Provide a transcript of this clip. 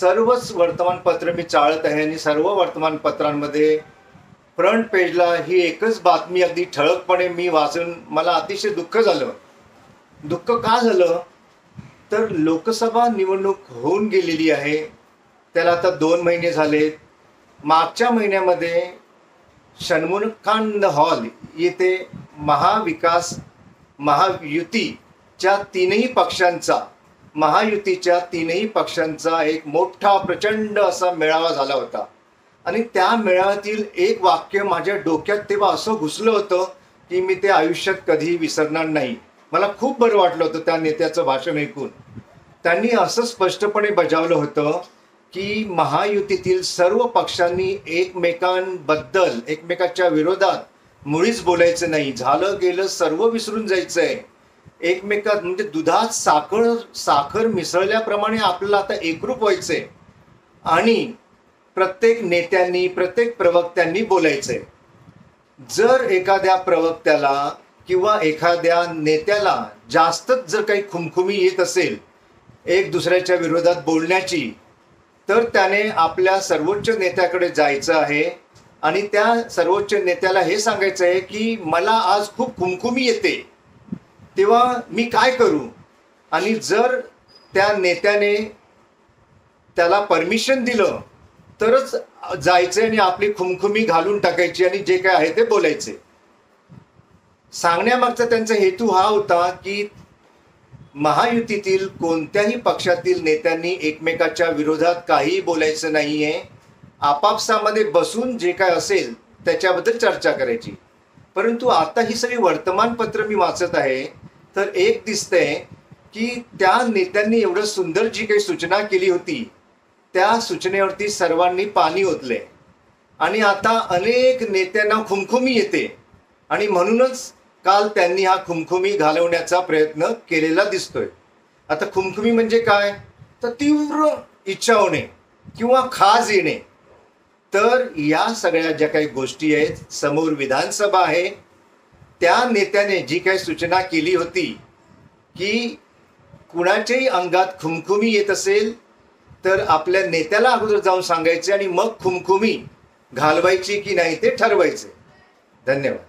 सर्वच वर्तमानपत्र मी चाळत आहे आणि सर्व वर्तमानपत्रांमध्ये फ्रंट पेजला ही एकच बातमी अगदी ठळकपणे मी वाचून मला अतिशय दुःख झालं. दुःख का झालं तर लोकसभा निवडणूक होऊन गेलेली आहे. त्याला आता 2 महिने झालेत. मागच्या महिन्यामध्ये षण्मुखानंद हॉल येथे महायुतीच्या तीनही पक्षांचा एक मोठा प्रचंड असा मेळावा झाला होता. आणि त्या मेळाव्यातील एक वाक्य माझ्या डोक्यात तेव्हा असं घुसलं होतं की मी ते आयुष्यात कधीही विसरणार नाही. मला खूप बरं वाटलं होतं त्या नेत्याचं भाषण ऐकून. त्यांनी असं स्पष्टपणे बजावलं होतं की महायुतीतील सर्व पक्षांनी एकमेकांबद्दल एकमेकाच्या विरोधात मुळीच बोलायचं नाही. झालं गेलं सर्व विसरून जायचंय. एकमेकात म्हणजे दुधात साखर मिसळल्याप्रमाणे आपल्याला आता एकरूप व्हायचंय आणि प्रत्येक नेत्यांनी प्रत्येक प्रवक्त्यांनी बोलायचंय. जर एखाद्या प्रवक्त्याला किंवा एखाद्या नेत्याला जास्तच जर काही खुमखुमी येत असेल एक दुसऱ्याच्या विरोधात बोलण्याची, तर त्याने आपल्या सर्वोच्च नेत्याकडे जायचं आहे आणि त्या सर्वोच्च नेत्याला हे सांगायचं आहे की मला आज खूप खुमखुमी येते, तेव्हा मी काय करू. आणि जर त्या नेत्याने त्याला परमिशन दिलं तरच जायचं आणि आपली खुमखुमी घालून टाकायची आणि जे काय आहे ते बोलायचे. सांगण्यामागचा त्यांचा हेतू हा होता की महायुतीतील कोणत्याही पक्षातील नेत्यांनी एकमेकाच्या विरोधात काहीही बोलायचं नाहीये. आपापसामध्ये बसून जे काय असेल त्याच्याबद्दल चर्चा करायची. परंतु आता ही सगळी वर्तमानपत्र मी वाचत आहे तर एक दिसतंय की त्या नेत्यांनी एवढं सुंदर जी काही सूचना केली होती त्या सूचनेवरती सर्वांनी पाणी ओतले आणि आता अनेक नेत्यांना खुमखुमी येते आणि म्हणूनच काल त्यांनी हा खुमखुमी घालवण्याचा प्रयत्न केलेला दिसतोय. आता खुमखुमी म्हणजे काय तर तीव्र इच्छा होणे किंवा खाज येणे. तर या सगळ्या ज्या काही गोष्टी आहेत, समोर विधानसभा आहे, त्या नेत्याने जी काही सूचना केली होती की कुणाच्याही अंगात खुमखुमी येत असेल तर आपल्या नेत्याला अगोदर जाऊन सांगायचे आणि मग खुमखुमी घालवायची की नाही ते ठरवायचे. धन्यवाद.